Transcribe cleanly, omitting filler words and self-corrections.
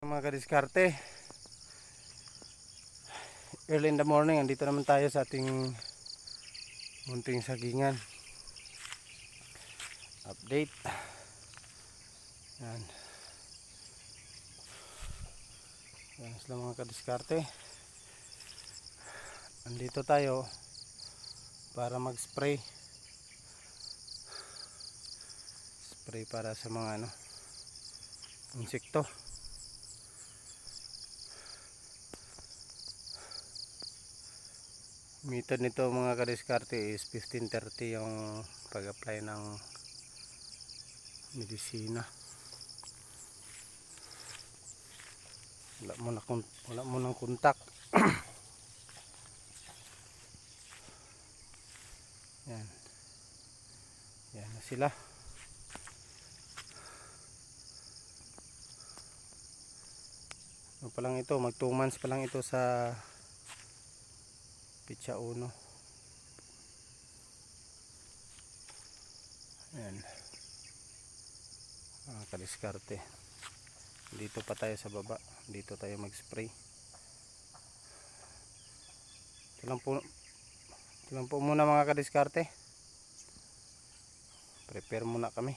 Mga kadiskarte, early in the morning, andito naman tayo sa ating munting sagingan. Update. Yan. Yan sila mga kadiskarte. Andito tayo para mag-spray. Spray para sa mga insekto. Method nito mga kadiskarte is 15-30 yung pag-apply ng medisina. Wala mo ng kontak. Yan. Yan na sila. Ano pa lang ito, mag 2 months pa lang ito sa Pitsa 1. Ayan. Kadiskarte. Dito pa tayo sa baba. Dito tayo mag-spray. Ito lang po muna mga kadiskarte. Prepare muna kami.